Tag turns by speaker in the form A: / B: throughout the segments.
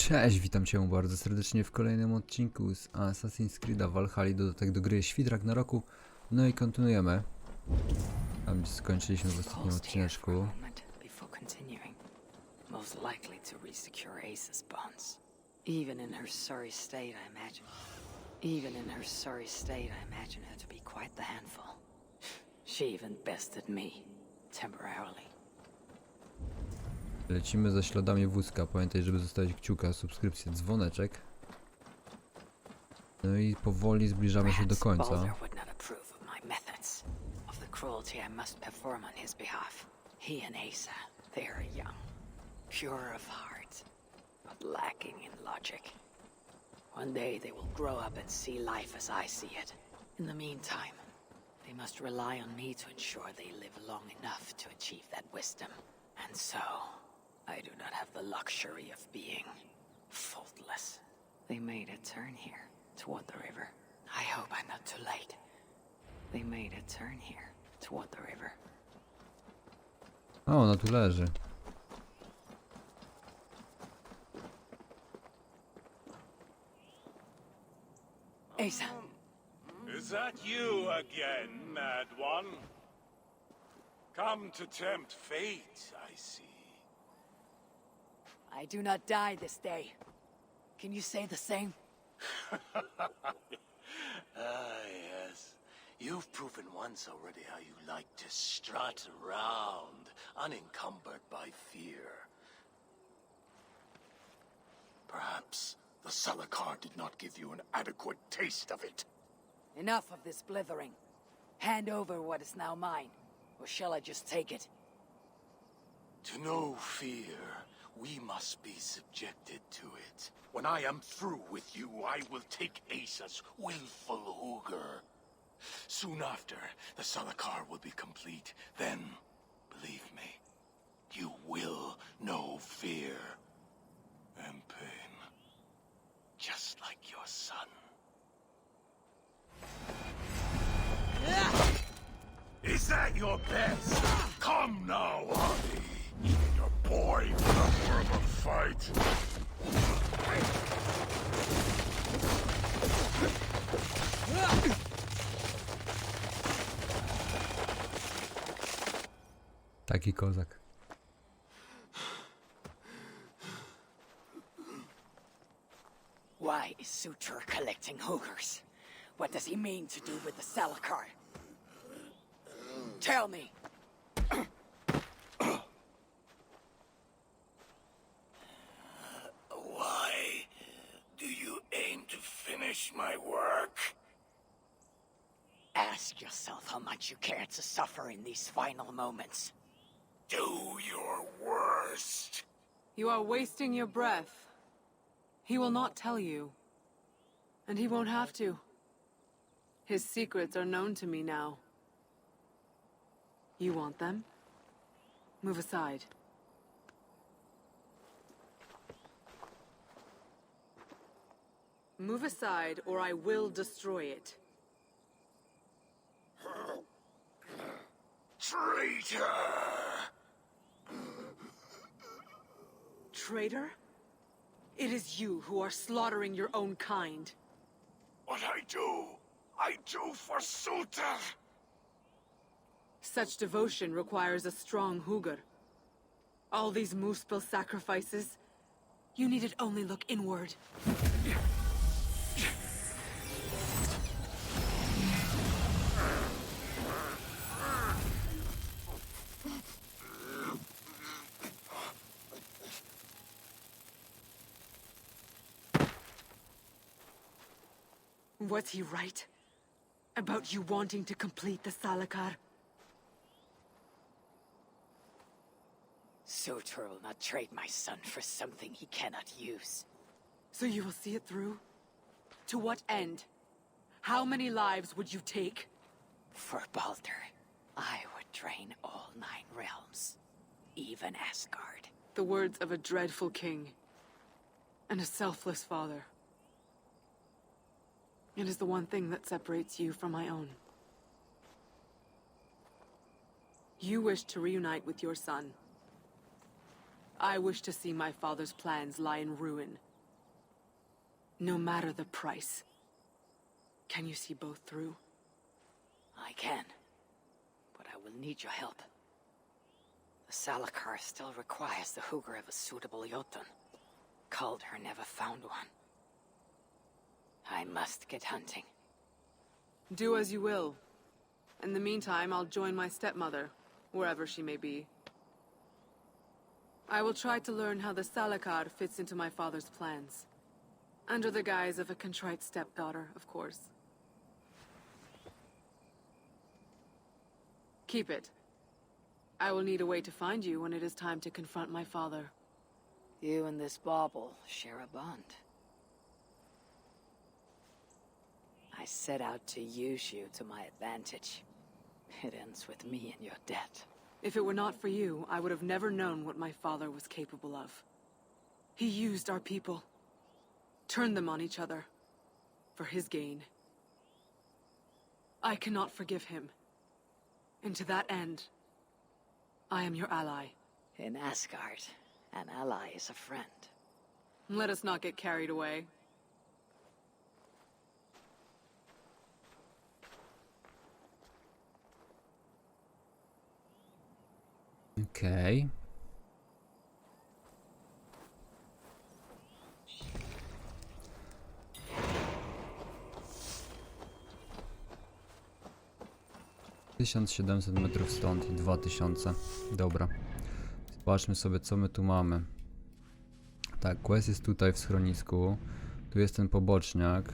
A: Cześć, witam cię bardzo serdecznie w kolejnym odcinku z Assassin's Creed'a Valhalla, dodatek do gry Świt Ragnaroku. No i kontynuujemy. Tam skończyliśmy w ostatnim odcineczku.
B: Most likely to resecure Ace's bonds. Even in her sorry state, I imagine her to be quite the handful. She even bested me, temporarily.
A: Lecimy za śladami wózka. Pamiętaj, żeby zostawić kciuka, subskrypcję, dzwoneczek. No i powoli zbliżamy się do końca.
B: He and Asa, they are young, pure of heart, but lacking in logic. One day they will grow up and see life as I see it. In the meantime, they must rely on me to ensure they live long enough to achieve that wisdom. And so, I do not have the luxury of being faultless. They made a turn here, toward the river. I hope I'm not too late. They made a turn here, toward the river.
A: O, ona tu leży.
B: Asa.
C: Is that you again, mad one? Come to tempt fate, I see.
B: I do not die this day. Can you say the same?
D: Yes. You've proven once already how you like to strut around, unencumbered by fear. Perhaps the Salakar did not give you an adequate taste of it.
B: Enough of this blithering. Hand over what is now mine, or shall I just take it?
D: To know fear, we must be subjected to it. When I am through with you, I will take Asa's willful hooger. Soon after, the Salakar will be complete. Then, believe me, you will know fear and pain. Just like your son. Is that your best? Come now, honey. Even your boy put up more of a fight.
A: Taki kozak.
B: Why is Sutur collecting hookers? What does he mean to do with the Salakar? Tell me!
D: Why do you aim to finish my work?
B: Ask yourself how much you care to suffer in these final moments.
D: Do your worst.
E: You are wasting your breath. He will not tell you. And he won't have to. His secrets are known to me now. You want them? Move aside. Move aside, or I will destroy it.
D: Traitor!
E: Traitor? It is you who are slaughtering your own kind.
D: What I do for Suter!
E: Such devotion requires a strong hugr. All these Muspel sacrifices, you needed only look inward. Was he right? About you wanting to complete the Salakar?
B: Sutur will not trade my son for something he cannot use.
E: So you will see it through? To what end? How many lives would you take?
B: For Baldur, I would drain all 9 realms. Even Asgard.
E: The words of a dreadful king. And a selfless father. It is the one thing that separates you from my own. You wish to reunite with your son. I wish to see my father's plans lie in ruin, no matter the price. Can you see both through?
B: I can, but I will need your help. The Salakar still requires the Hooger of a suitable Jotun. Called her never found one. I must get hunting.
E: Do as you will. In the meantime, I'll join my stepmother, wherever she may be. I will try to learn how the Salakar fits into my father's plans. Under the guise of a contrite stepdaughter, of course. Keep it. I will need a way to find you when it is time to confront my father.
B: You and this bauble share a bond. I set out to use you to my advantage. It ends with me in your debt.
E: If it were not for you, I would have never known what my father was capable of. He used our people. Turned them on each other. For his gain. I cannot forgive him. And to that end, I am your ally.
B: In Asgard, an ally is a friend.
E: Let us not get carried away.
A: Okej. Okay. 1700 metrów stąd i 2000. Dobra. Zobaczmy sobie, co my tu mamy. Tak, quest jest tutaj w schronisku. Tu jest ten poboczniak,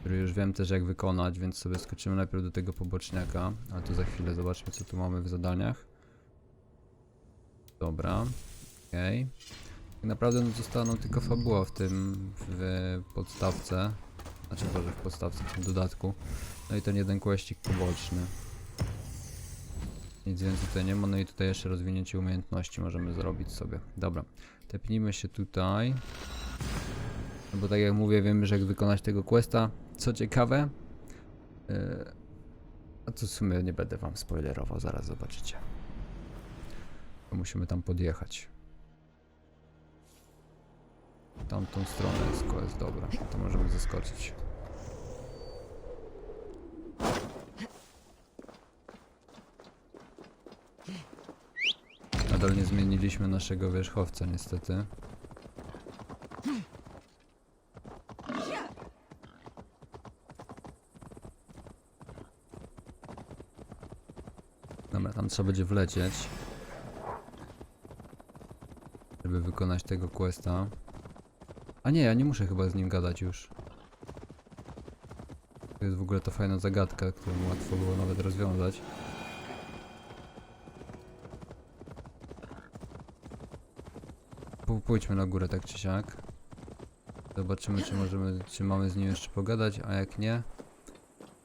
A: który już wiem też jak wykonać, więc sobie skoczymy najpierw do tego poboczniaka. A tu za chwilę zobaczmy, co tu mamy w zadaniach. Dobra, okej. Tak naprawdę no, została nam tylko fabuła w podstawce. Znaczy może w podstawce, w tym dodatku. No i ten jeden questik poboczny. Nic więcej tutaj nie ma, no i tutaj jeszcze rozwinięcie umiejętności możemy zrobić sobie. Dobra, tepnijmy się tutaj. No bo tak jak mówię, wiemy, że jak wykonać tego questa. Co ciekawe, a to w sumie nie będę wam spoilerował, zaraz zobaczycie. Musimy tam podjechać. Tamtą stronę jest quest, dobra, to możemy zaskoczyć. Nadal nie zmieniliśmy naszego wierzchowca, niestety. Dobra, tam trzeba będzie wlecieć, żeby wykonać tego questa. A nie, ja nie muszę chyba z nim gadać już. To jest w ogóle ta fajna zagadka, którą łatwo było nawet rozwiązać. Pójdźmy na górę tak czy siak. Zobaczymy, czy mamy z nim jeszcze pogadać, a jak nie,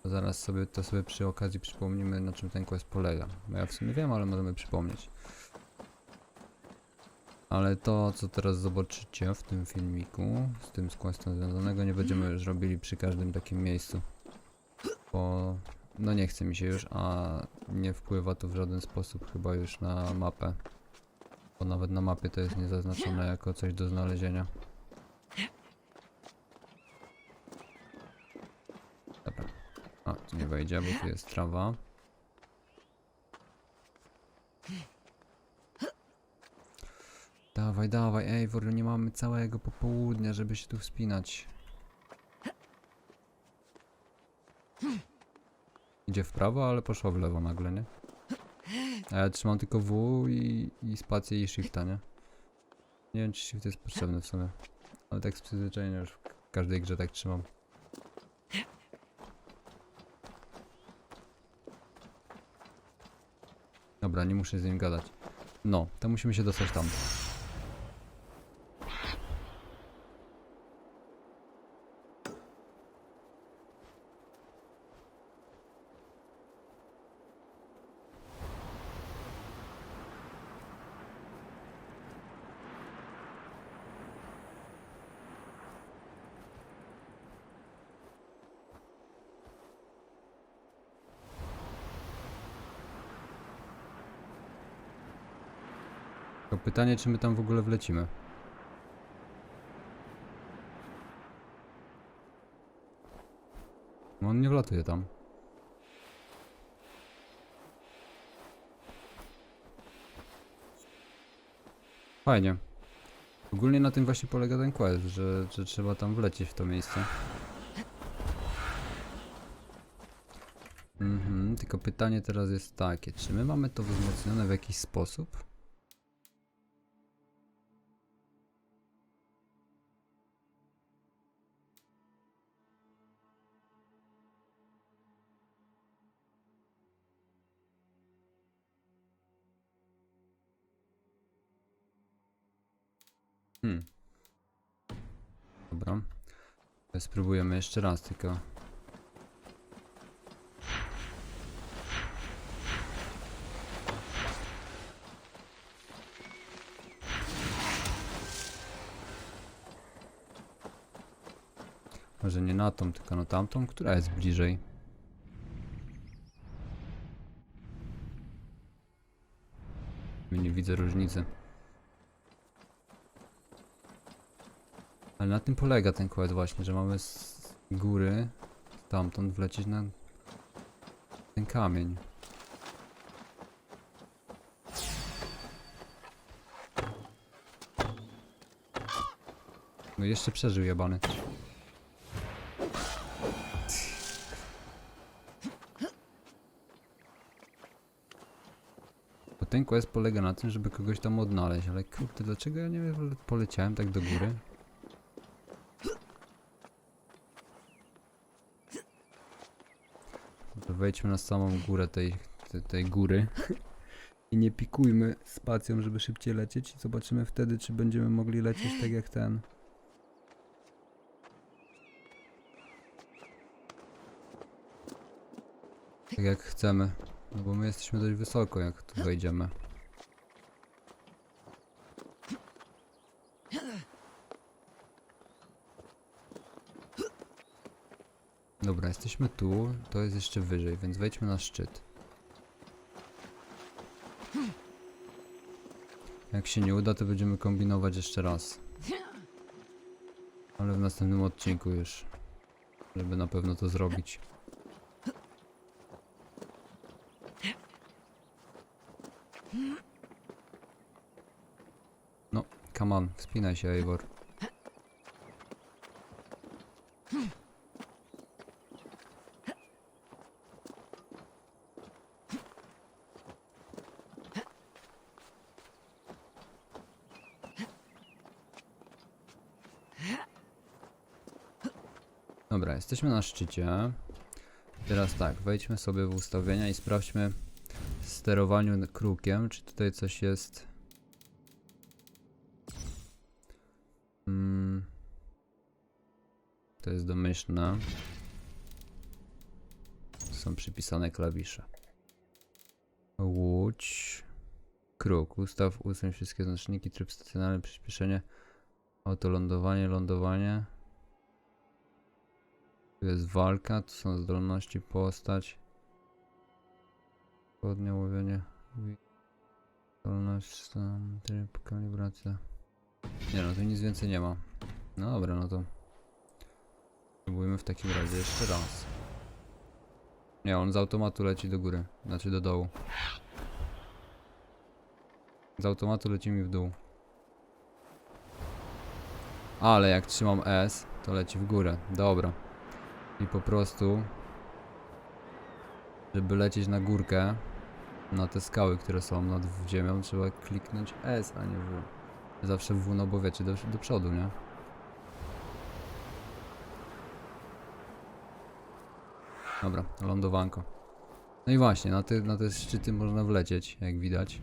A: to zaraz sobie przy okazji przypomnimy, na czym ten quest polega. Bo ja w sumie wiem, ale możemy przypomnieć. Ale to, co teraz zobaczycie w tym filmiku, z tym questem związanego, nie będziemy już robili przy każdym takim miejscu. Bo no nie chce mi się już, a nie wpływa to w żaden sposób chyba już na mapę. Bo nawet na mapie to jest niezaznaczone jako coś do znalezienia. Dobra. A, tu nie wejdzie, bo tu jest trawa. Dawaj, dawaj, ej, w ogóle nie mamy całego popołudnia, żeby się tu wspinać. Idzie w prawo, ale poszła w lewo nagle, nie? A ja trzymam tylko W i spację i shifta, nie? Nie wiem, czy shift jest potrzebny w sumie. Ale tak z przyzwyczajenia już w każdej grze tak trzymam. Dobra, nie muszę z nim gadać. No, to musimy się dostać tam. Tylko pytanie, czy my tam w ogóle wlecimy. On nie wlatuje tam. Fajnie. Ogólnie na tym właśnie polega ten quest, że trzeba tam wlecieć w to miejsce. Tylko pytanie teraz jest takie, czy my mamy to wzmocnione w jakiś sposób? Dobra. Spróbujemy jeszcze raz, tylko... Może nie na tą, tylko na tamtą, która jest bliżej. Nie widzę różnicy. Ale na tym polega ten quest właśnie, że mamy z góry stamtąd wlecieć na ten kamień. No jeszcze przeżył jebany. Bo ten quest polega na tym, żeby kogoś tam odnaleźć, ale kurde, dlaczego ja nie wiem, poleciałem tak do góry? Wejdźmy na samą górę tej góry i nie pikujmy spacją, żeby szybciej lecieć i zobaczymy wtedy, czy będziemy mogli lecieć tak jak ten. Tak jak chcemy, no bo my jesteśmy dość wysoko, jak tu wejdziemy. Dobra, jesteśmy tu, to jest jeszcze wyżej, więc wejdźmy na szczyt. Jak się nie uda, to będziemy kombinować jeszcze raz. Ale w następnym odcinku już, żeby na pewno to zrobić. No, come on, wspinaj się, Eivor. Dobra, jesteśmy na szczycie. Teraz tak, wejdźmy sobie w ustawienia i sprawdźmy w sterowaniu krukiem, czy tutaj coś jest. To jest domyślne. Są przypisane klawisze. Łódź. Kruk. Usuń wszystkie znaczniki. Tryb stacjonarny, przyspieszenie. Autolądowanie, lądowanie. Tu jest walka, tu są zdolności, postać. Podnie, łowienie. Zdolność, tryb, kalibracja. Nie no, tu nic więcej nie ma. No dobra, no to spróbujmy w takim razie jeszcze raz. Nie, on z automatu leci do góry, znaczy do dołu. Z automatu leci mi w dół. Ale jak trzymam S, to leci w górę. Dobra. I po prostu, żeby lecieć na górkę, na te skały, które są nad ziemią, trzeba kliknąć S, a nie W. Zawsze W, no bo wiecie, do przodu, nie? Dobra, lądowanko. No i właśnie, na te szczyty można wlecieć, jak widać.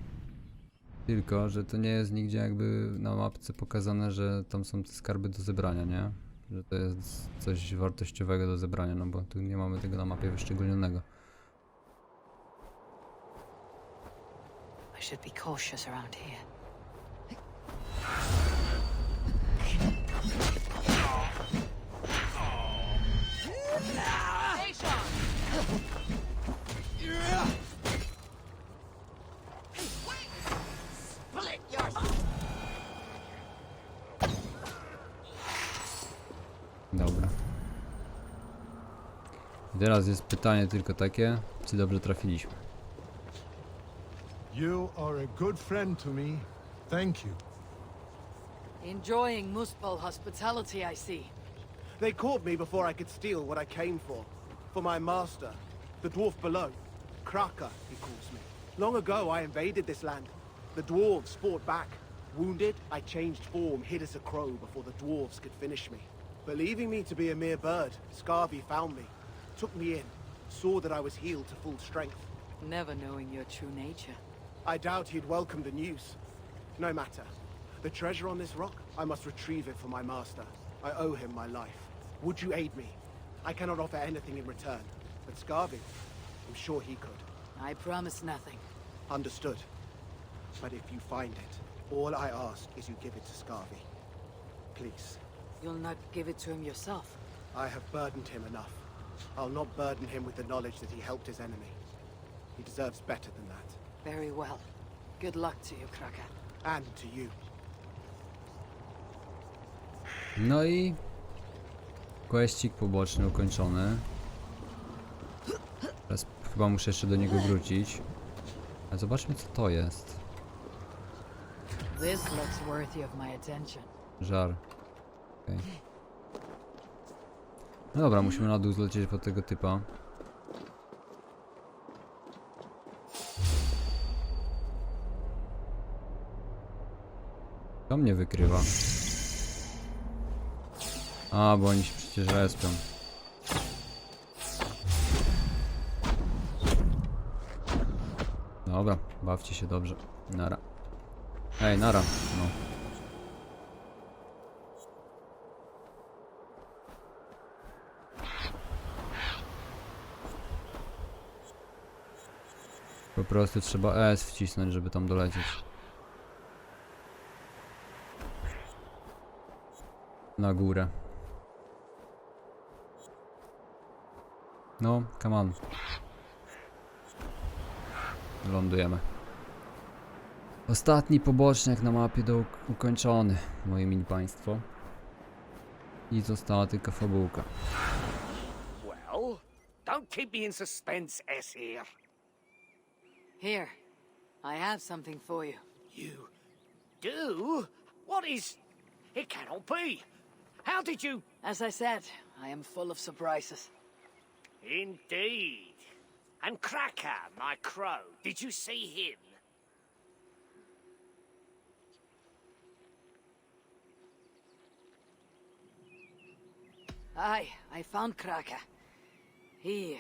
A: Tylko, że to nie jest nigdzie jakby na mapce pokazane, że tam są te skarby do zebrania, nie? Że to jest coś wartościowego do zebrania, no bo tu nie mamy tego na mapie wyszczególnionego.
B: I should be cautious around here.
A: Teraz jest pytanie tylko takie, czy dobrze trafiliśmy.
F: You are a good friend to me. Thank you.
B: Enjoying Muspel hospitality, I see.
G: They caught me before I could steal what I came for. For my master, the dwarf below. Kraka, he calls me. Long ago, I invaded this land. The dwarves fought back. Wounded, I changed form, hid as a crow before the dwarves could finish me. Believing me to be a mere bird, Scarvi found me, took me in, saw that I was healed to full strength.
B: Never knowing your true nature.
G: I doubt he'd welcome the news. No matter. The treasure on this rock, I must retrieve it for my master. I owe him my life. Would you aid me? I cannot offer anything in return, but Scarvi, I'm sure he could.
B: I promise nothing.
G: Understood. But if you find it, all I ask is you give it to Scarvi. Please.
B: You'll not give it to him yourself.
G: I have burdened him enough. I'll not burden him with the knowledge that he helped his enemy. He deserves better than that.
B: Very well. Good luck to you, Kraka.
G: And to you.
A: No i questik poboczny ukończony. Teraz chyba muszę jeszcze do niego wrócić. Ale zobaczmy, co to jest.
B: This looks worthy of my attention.
A: Żar. Okay. No dobra, musimy na dół zlecieć po tego typa. To mnie wykrywa. A, bo oni się przecież respią. Dobra, bawcie się dobrze. Nara. Ej, nara. No. Po prostu trzeba S wcisnąć, żeby tam dolecieć. Na górę. No, come on. Lądujemy. Ostatni poboczniak na mapie do ukończony, moje mili państwo. I została tylko fabułka.
H: Well, don't keep me in suspense, S here.
B: Here, I have something for you.
H: You do? What is... It cannot be. How did you...
B: As I said, I am full of surprises.
H: Indeed. And Kraka, my crow, did you see him?
B: Aye, I found Kraka. He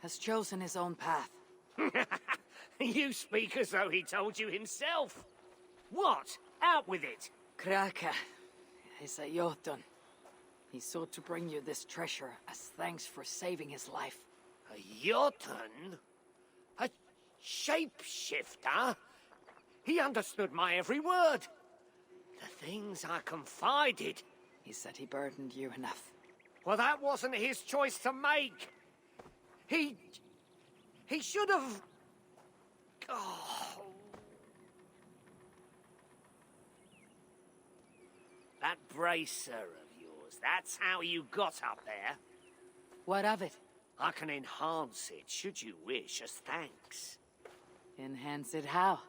B: has chosen his own path.
H: You speak as though he told you himself. What? Out with it.
B: Kraka is a Jotun. He sought to bring you this treasure as thanks for saving his life.
H: A Jotun? A shapeshifter? He understood my every word. The things I confided.
B: He said he burdened you enough.
H: Well, that wasn't his choice to make. He should have... Oh. That bracer of yours, that's how you got up there.
B: What of it?
H: I can enhance it, should you wish, as thanks.
B: Enhance it how?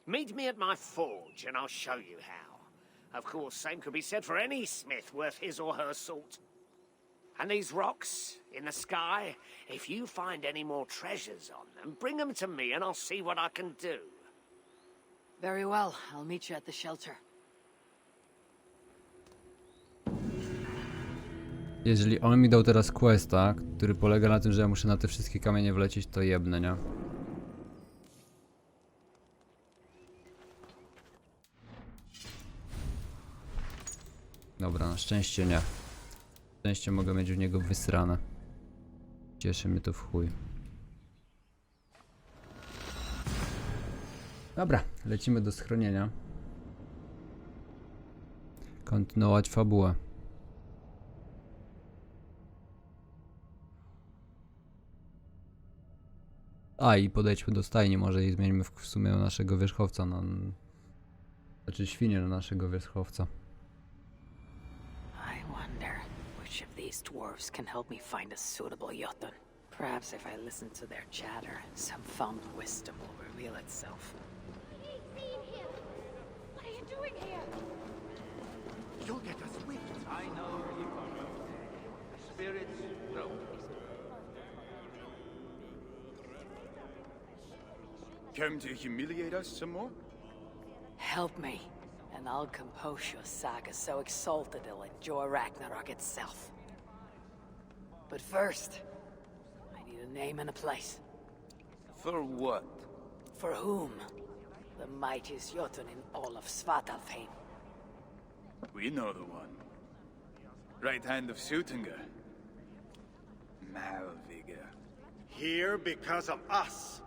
H: Meet me at my forge, and I'll show you how. Of course, same could be said for any smith worth his or her salt. And these rocks in the sky, if you find any more treasures on them, bring them to me and I'll see what I can do.
B: Very well, I'll meet you at the shelter.
A: Jeżeli on mi dał teraz questa, który polega na tym, że ja muszę na te wszystkie kamienie wlecieć, to jebnę, nie? Dobra, na szczęście nie. Na szczęście mogę mieć w niego wysrane. Cieszy mnie to w chuj. Dobra, lecimy do schronienia. Kontynuować fabułę. A i podejdźmy do stajni może i zmienimy w sumie naszego wierzchowca na... Znaczy świnię na naszego wierzchowca.
B: I wonder which of these dwarves can help me find a suitable Jotun. Perhaps if I listen to their chatter, some found wisdom will reveal itself.
I: What are you doing here?
D: You'll get us whipped.
J: I know where you come from. Spirits roam.
C: Come to humiliate us some more?
B: Help me, and I'll compose your saga so exalted it'll enjoy Ragnarok itself. But first, I need a name and a place.
C: For what?
B: For whom? The mightiest Jotun in all of Svartalfheim.
C: We know the one. Right hand of Suttungr. Malvigr.
J: Here because of us.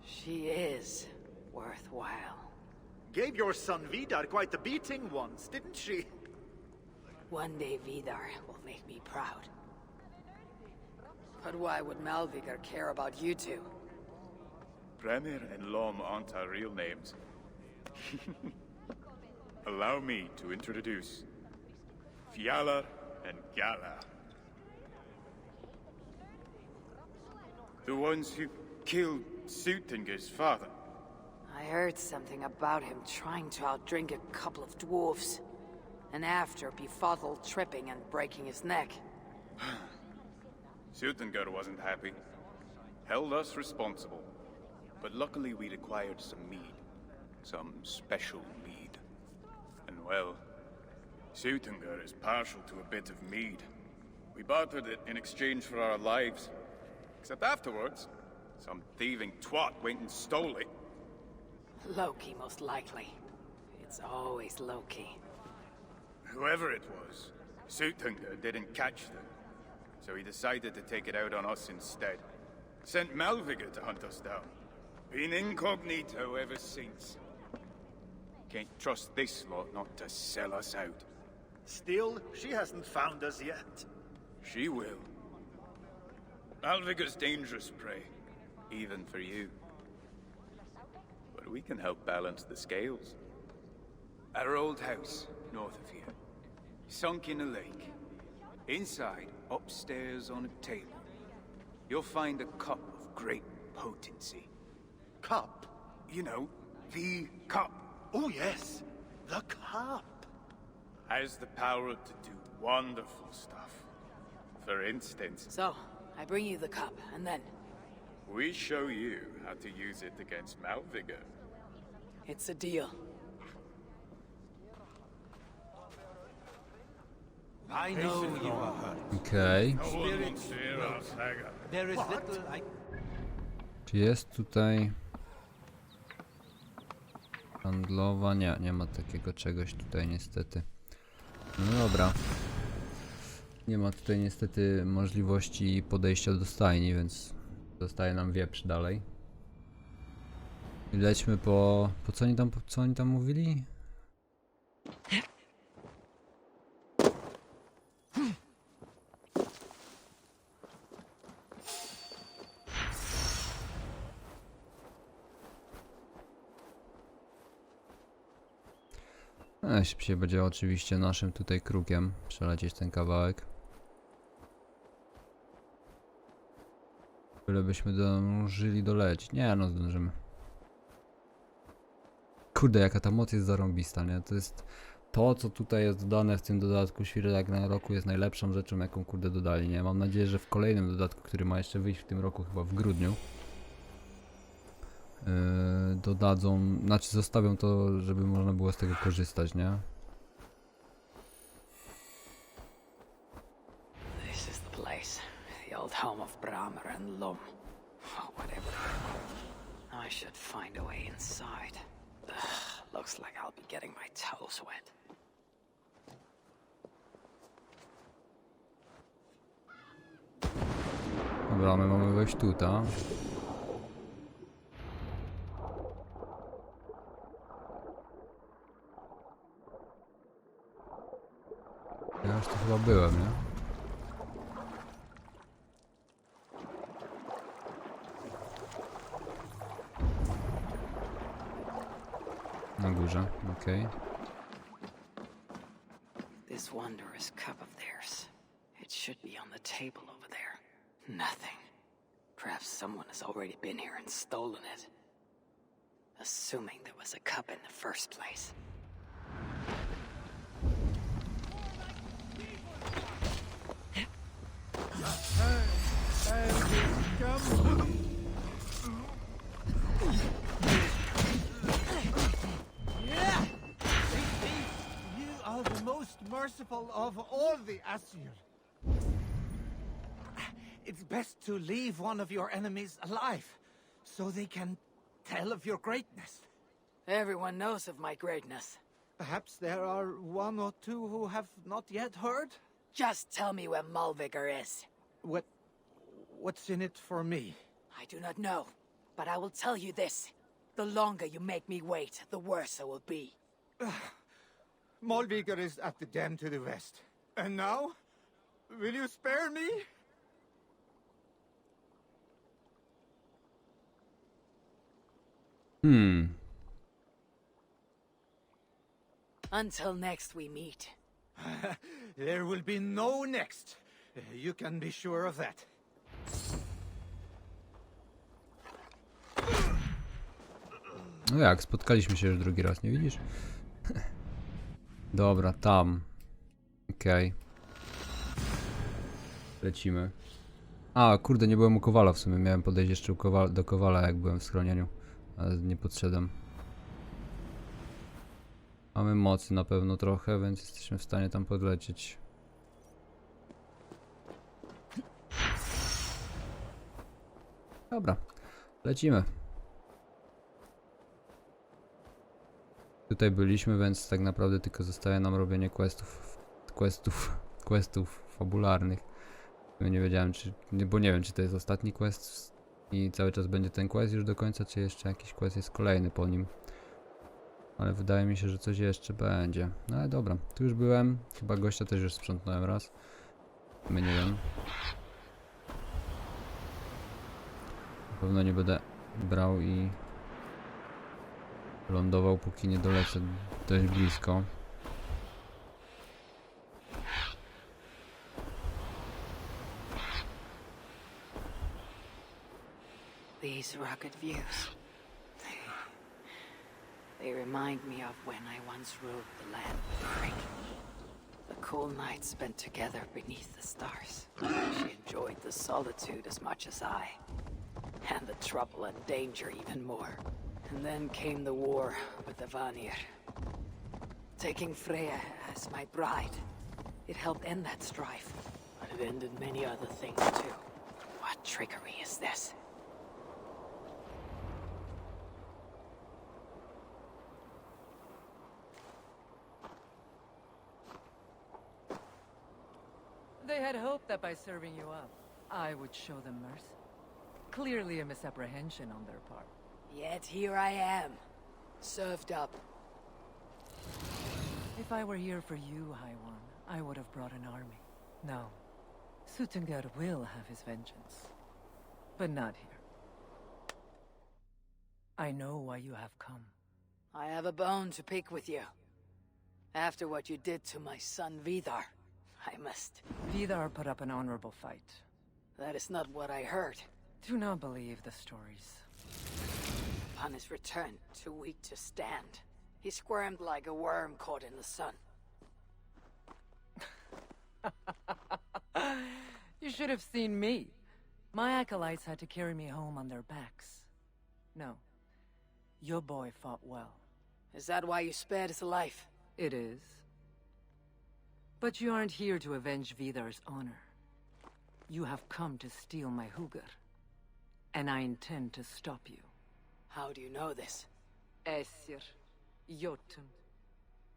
B: She is worthwhile.
J: Gave your son Vidar quite the beating once, didn't she?
B: One day Vidar will make me proud. But why would Malvigr care about you two?
C: Premier and Lom aren't our real names. Allow me to introduce Fjalar and Galar. The ones who killed Suttungr's father.
B: I heard something about him trying to outdrink a couple of dwarves. And after befuddled tripping and breaking his neck.
C: Suttungr wasn't happy. Held us responsible. But luckily we'd acquired some mead. Some special mead. And well, Suttungr is partial to a bit of mead. We bartered it in exchange for our lives. Except afterwards, some thieving twat went and stole it.
B: Loki, most likely. It's always Loki.
C: Whoever it was, Suttungr didn't catch them. So he decided to take it out on us instead. Sent Malvigr to hunt us down. Been incognito ever since. Can't trust this lot not to sell us out.
J: Still, she hasn't found us yet.
C: She will. Malvigr's dangerous prey, even for you. But we can help balance the scales. At our old house, north of here, sunk in a lake. Inside, upstairs on a table, you'll find a cup of great potency.
J: Cup?
C: You know, the cup.
J: Oh yes, the cup.
C: Has the power to do wonderful stuff. For instance,
B: So, I bring you the cup, and then...
C: we show you how to use it against Malvigr.
B: It's a deal.
J: I know you are hurt.
A: Okej.
J: There is little I...
A: Czy jest tutaj... handlowa? Nie, nie ma takiego czegoś tutaj niestety. No dobra. Nie ma tutaj niestety możliwości podejścia do stajni, więc zostaje nam wieprz dalej. I lećmy po co oni tam mówili? Szybciej będzie oczywiście naszym tutaj krukiem przelecieć ten kawałek. Byle byśmy zdążyli dolecieć. Nie no, zdążymy. Kurde, jaka ta moc jest zarąbista, nie? To jest to, co tutaj jest dodane w tym dodatku Świt Ragnaroku, jest najlepszą rzeczą, jaką kurde dodali, nie? Mam nadzieję, że w kolejnym dodatku, który ma jeszcze wyjść w tym roku, chyba w grudniu, dodadzą, znaczy zostawią to, żeby można było z tego korzystać, nie?
B: This is the place. The old home of Bramr and Lom. Oh, whatever. I should find a way inside. Ugh, looks like I'll be getting my toes wet.
A: Dobra, my mamy wejść tutaj. Ja już tu chyba byłem, nie? Na górze, okej.
B: This wondrous cup of theirs. It should be on the table over there. Nothing. Perhaps someone has already been here and stolen it. Assuming there was a cup in the first place.
I: Yeah! You are the most merciful of all the Asir. It's best to leave one of your enemies alive, so they can tell of your greatness.
B: Everyone knows of my greatness.
I: Perhaps there are one or two who have not yet heard?
B: Just tell me where Malvigr is.
I: What's in it for me?
B: I do not know, but I will tell you this. The longer you make me wait, the worse it will be.
I: Malvigr is at the dam to the west. And now? Will you spare me?
B: Until next we meet.
I: There will be no next. You can be sure of that.
A: No jak, spotkaliśmy się już drugi raz, nie widzisz? Dobra, tam. Okej. Lecimy. A, kurde, nie byłem u Kowala w sumie. Miałem podejść jeszcze do Kowala, jak byłem w schronieniu. Ale nie podszedłem. Mamy mocy na pewno trochę, więc jesteśmy w stanie tam podlecieć. Dobra, lecimy. Tutaj byliśmy, więc tak naprawdę tylko zostaje nam robienie questów fabularnych. Nie wiedziałem, bo nie wiem, czy to jest ostatni quest i cały czas będzie ten quest już do końca, czy jeszcze jakiś quest jest kolejny po nim. Ale wydaje mi się, że coś jeszcze będzie. No ale dobra, tu już byłem. Chyba gościa też już sprzątnąłem raz. Nie wiem. Na pewno nie będę brał i lądował, póki nie dolecę dość blisko.
B: These rugged views. They remind me of when I once ruled the land with Frigg. The cool nights spent together beneath the stars. She enjoyed the solitude as much as I. And the trouble and danger even more. And then came the war with the Vanir. Taking Freya as my bride, it helped end that strife. But it ended many other things too. What trickery is this?
K: They had hoped that by serving you up, I would show them mercy. Clearly a misapprehension on their part.
B: Yet here I am, served up.
K: If I were here for you, High One, I would have brought an army. No. Suttungr will have his vengeance. But not here. I know why you have come.
B: I have a bone to pick with you. After what you did to my son Vidar, I must...
K: Vidar put up an honorable fight.
B: That is not what I heard.
K: Do not believe the stories.
B: Upon his return, too weak to stand, he squirmed like a worm caught in the sun.
K: You should have seen me. My acolytes had to carry me home on their backs. No. Your boy fought well.
B: Is that why you spared his life?
K: It is. But you aren't here to avenge Vidar's honor. You have come to steal my Hugr. And I intend to stop you.
B: How do you know this?
K: Aesir, Jotun.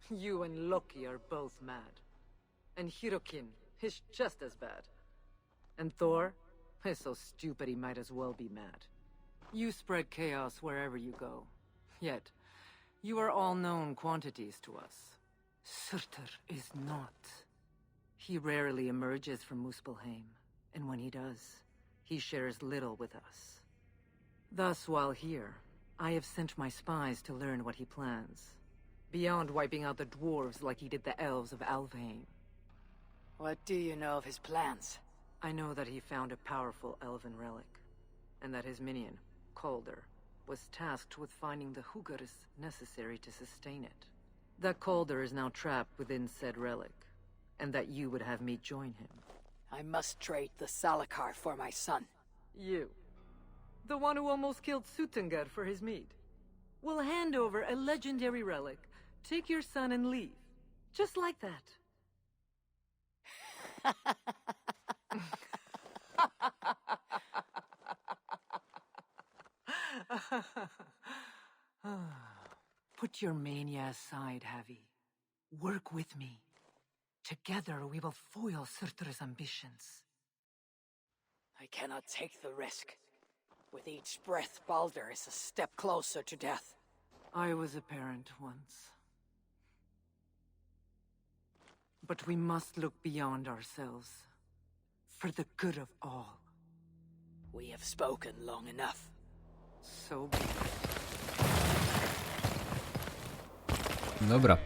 K: You and Loki are both mad. And Hirokin is just as bad. And Thor is so stupid he might as well be mad. You spread chaos wherever you go. Yet, you are all known quantities to us. Surtur is not. He rarely emerges from Muspelheim, and when he does, he shares little with us. Thus, while here, I have sent my spies to learn what he plans. Beyond wiping out the dwarves like he did the elves of Alfheim.
B: What do you know of his plans?
K: I know that he found a powerful elven relic, and that his minion, Calder, was tasked with finding the húgaris necessary to sustain it. That Calder is now trapped within said relic, and that you would have me join him.
B: I must trade the Salakar for my son.
K: You, the one who almost killed Suttungr for his mead, will hand over a legendary relic, take your son and leave. Just like that. Put your mania aside, Javi. Work with me. Together we will foil Surtr's ambitions.
B: I cannot take the risk. With each breath, Baldur is a step closer to death.
K: I was a parent once. But we must look beyond ourselves. For the good of all.
B: We have spoken long enough.
K: So be it.
A: Dobra.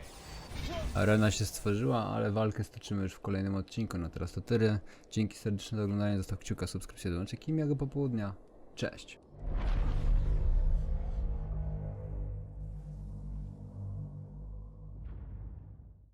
A: Arena się stworzyła, ale walkę stoczymy już w kolejnym odcinku. No teraz to tyle. Dzięki serdeczne za oglądanie. Zostaw kciuka, subskrypcję, dzwoneczek i miłego popołudnia. Cześć.